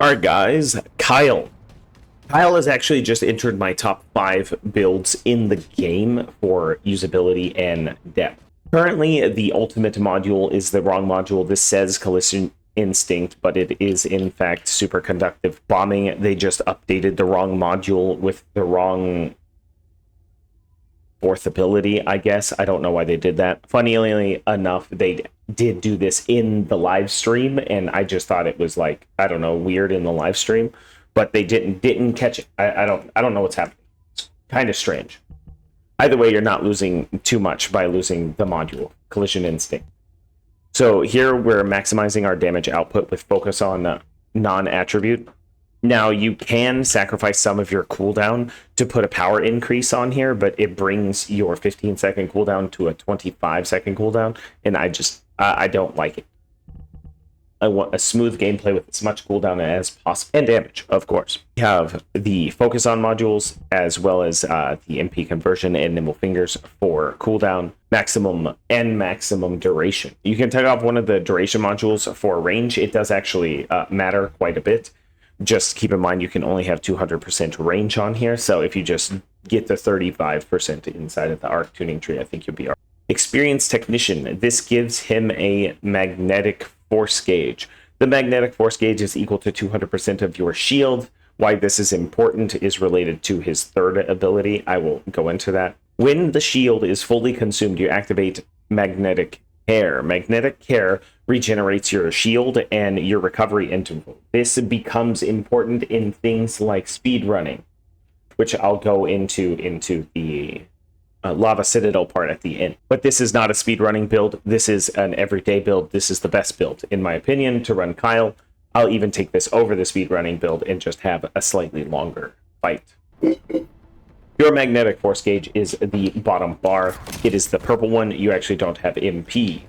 Alright guys, Kyle. Kyle has actually just entered my top 5 builds in the game for usability and depth. Currently, the ultimate module is the wrong module. This says Collision Instinct, but it is in fact superconductive bombing. They just updated the wrong module with the wrong fourth ability, I guess. I don't know why they did that. Funnily enough, they did do this in the live stream, and I just thought it was like, I don't know, weird in the live stream, but they didn't catch it. I don't know what's happening. It's kind of strange. Either way, you're not losing too much by losing the module, Collision Instinct. So here we're maximizing our damage output with focus on non-attribute. Now, you can sacrifice some of your cooldown to put a power increase on here, but it brings your 15-second cooldown to a 25-second cooldown, and I don't like it. I want a smooth gameplay with as much cooldown as possible, and damage, of course. We have the focus on modules, as well as the MP conversion and nimble fingers for cooldown, maximum and maximum duration. You can take off one of the duration modules for range. It does actually matter quite a bit. Just keep in mind you can only have 200% range on here, so if you just get the 35% inside of the arc tuning tree, I think you'll be all right. Experienced Technician. This gives him a magnetic force gauge. The magnetic force gauge is equal to 200% of your shield. Why this is important is related to his third ability. I will go into that. When the shield is fully consumed, you activate Magnetic Care. Magnetic Care regenerates your shield and your recovery interval. This becomes important in things like speed running, which I'll go into the Lava Citadel part at the end. But this is not a speed running build. This is an everyday build. This is the best build, in my opinion, to run Kyle. I'll even take this over the speed running build and just have a slightly longer fight. Your magnetic force gauge is the bottom bar. It is the purple one. You actually don't have MP.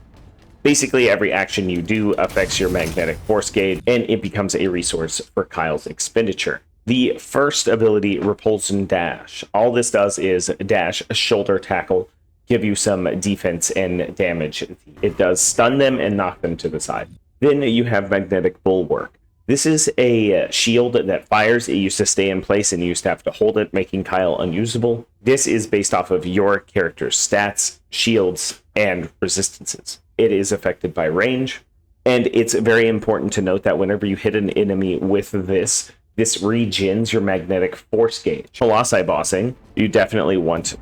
Basically, every action you do affects your magnetic force gauge, and it becomes a resource for Kyle's expenditure. The first ability, Repulsion Dash. All this does is dash, shoulder tackle, give you some defense and damage. It does stun them and knock them to the side. Then you have Magnetic Bulwark. This is a shield that fires. It used to stay in place and you used to have to hold it, making Kyle unusable. This is based off of your character's stats, shields, and resistances. It is affected by range, and it's very important to note that whenever you hit an enemy with this regens your magnetic force gauge. Colossi bossing, you definitely want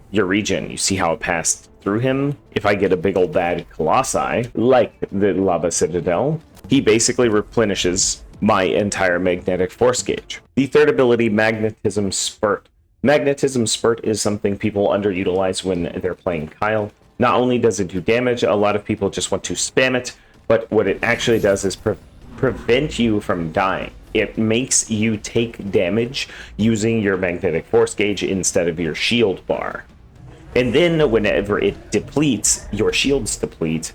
your regen. You see how it passed through him? If I get a big old bad Colossi, like the Lava Citadel, he basically replenishes my entire magnetic force gauge. The third ability, Magnetism Spurt. Magnetism Spurt is something people underutilize when they're playing Kyle. Not only does it do damage, a lot of people just want to spam it, but what it actually does is prevent you from dying. It makes you take damage using your magnetic force gauge instead of your shield bar. And then whenever it depletes, your shields deplete,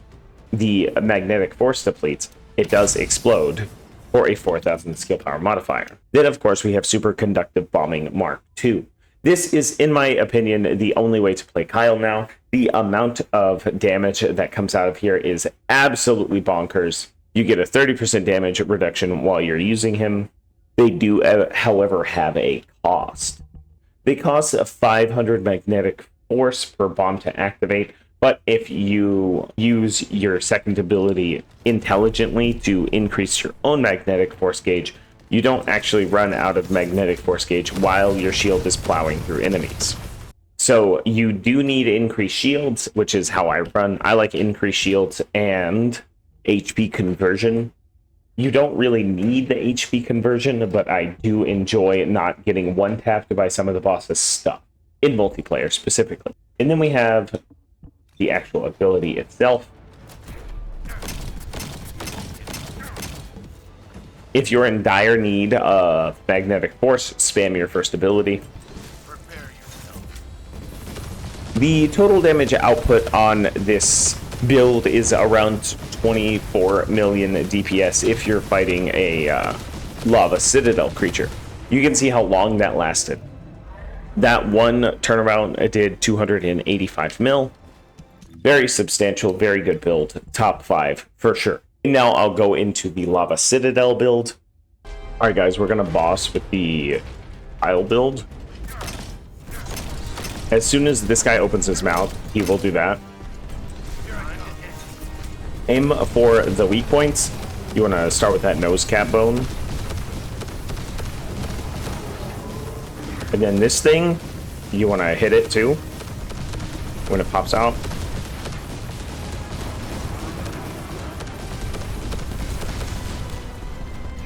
the magnetic force depletes, it does explode for a 4,000 skill power modifier. Then, of course, we have Superconductive Bombing Mark II. This is, in my opinion, the only way to play Kyle now. The amount of damage that comes out of here is absolutely bonkers. You get a 30% damage reduction while you're using him. They do, however, have a cost. They cost 500 magnetic force per bomb to activate, but if you use your second ability intelligently to increase your own magnetic force gauge, you don't actually run out of magnetic force gauge while your shield is plowing through enemies. So you do need increased shields, which is how I run. I like increased shields and HP conversion. You don't really need the HP conversion, but I do enjoy not getting one-tapped by some of the boss's stuff, in multiplayer specifically. And then we have the actual ability itself. If you're in dire need of magnetic force, spam your first ability. The total damage output on this build is around 24 million DPS if you're fighting a Lava Citadel creature. You can see how long that lasted. That one turnaround did 285 mil. Very substantial, very good build. Top 5 for sure. Now I'll go into the Lava Citadel build. All right, guys, we're gonna boss with the Isle build. As soon as this guy opens his mouth, he will do that. Aim for the weak points. You want to start with that nose cap bone. And then this thing, you want to hit it too when it pops out.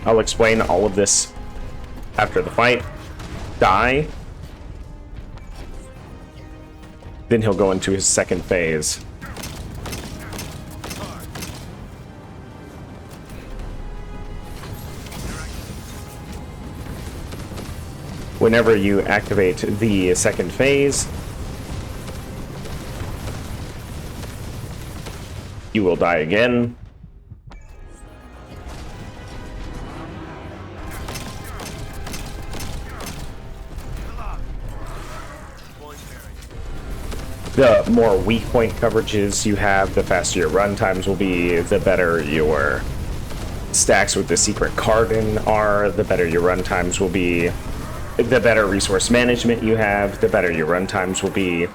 I'll explain all of this after the fight. Die. Then he'll go into his second phase. Whenever you activate the second phase, you will die again. The more weak point coverages you have, the faster your run times will be, the better your stacks with the secret cardin are, the better your run times will be, the better resource management you have, the better your run times will be.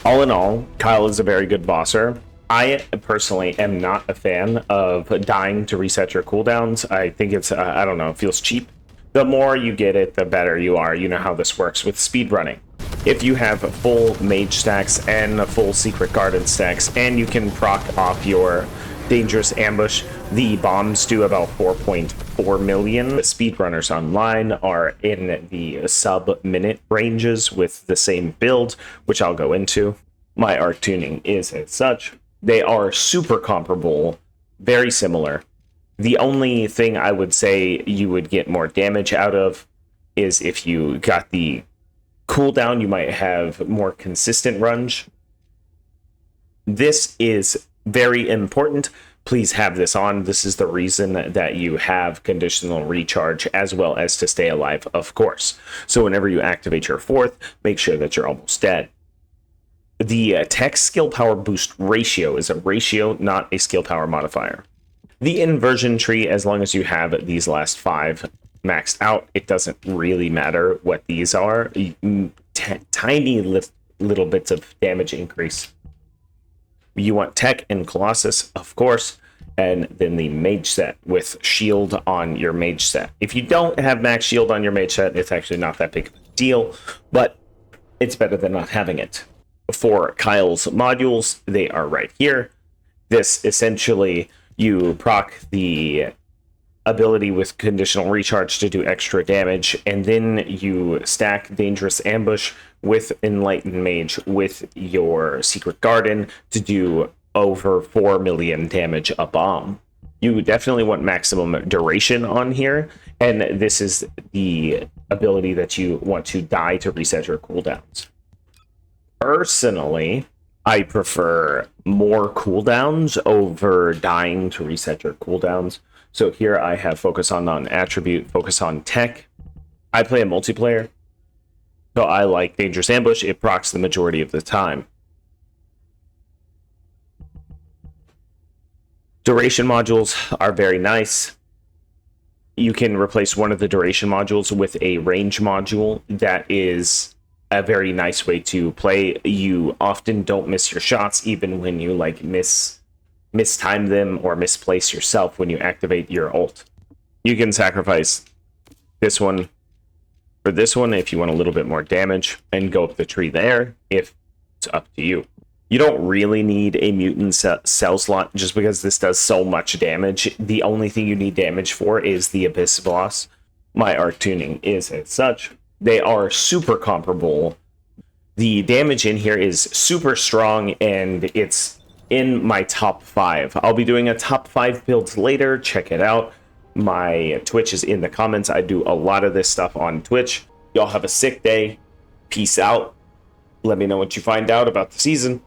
All in all, Kyle is a very good bosser. I personally am not a fan of dying to reset your cooldowns. I think it's, I don't know, it feels cheap. The more you get it, the better you are. You know how this works with speedrunning. If you have full mage stacks and full secret garden stacks, and you can proc off your dangerous ambush, the bombs do about 4.4 million. The speedrunners online are in the sub-minute ranges with the same build, which I'll go into. My arc tuning is as such. They are super comparable, very similar. The only thing I would say you would get more damage out of is if you got the cooldown, you might have more consistent range. This is very important. Please have this on. This is the reason that you have conditional recharge as well as to stay alive, of course. So whenever you activate your fourth, make sure that you're almost dead. The tech skill power boost ratio is a ratio, not a skill power modifier. The inversion tree, as long as you have these last 5 maxed out, it doesn't really matter what these are. Tiny little bits of damage increase. You want tech and Colossus, of course, and then the mage set with shield on your mage set. If you don't have max shield on your mage set, it's actually not that big of a deal, but it's better than not having it. For Kyle's modules, they are right here. This essentially, you proc the ability with conditional recharge to do extra damage, and then you stack dangerous ambush with enlightened mage with your secret garden to do over 4 million damage a bomb. You definitely want maximum duration on here, and this is the ability that you want to die to reset your cooldowns. Personally, I prefer more cooldowns over dying to reset your cooldowns. So here I have focus on non-attribute, focus on tech. I play a multiplayer, so I like dangerous ambush. It procs the majority of the time. Duration modules are very nice. You can replace one of the duration modules with a range module. That is a very nice way to play. You often don't miss your shots, even when you like mistime them or misplace yourself when you activate your ult. You can sacrifice this one for this one if you want a little bit more damage and go up the tree there, if it's up to you. You don't really need a mutant cell slot just because this does so much damage. The only thing you need damage for is the Abyss boss. My arc tuning is as such. They are super comparable. The damage in here is super strong, and it's in my top 5. I'll be doing a top 5 builds later. Check it out. My Twitch is in the comments. I do a lot of this stuff on Twitch. Y'all have a sick day. Peace out. Let me know what you find out about the season.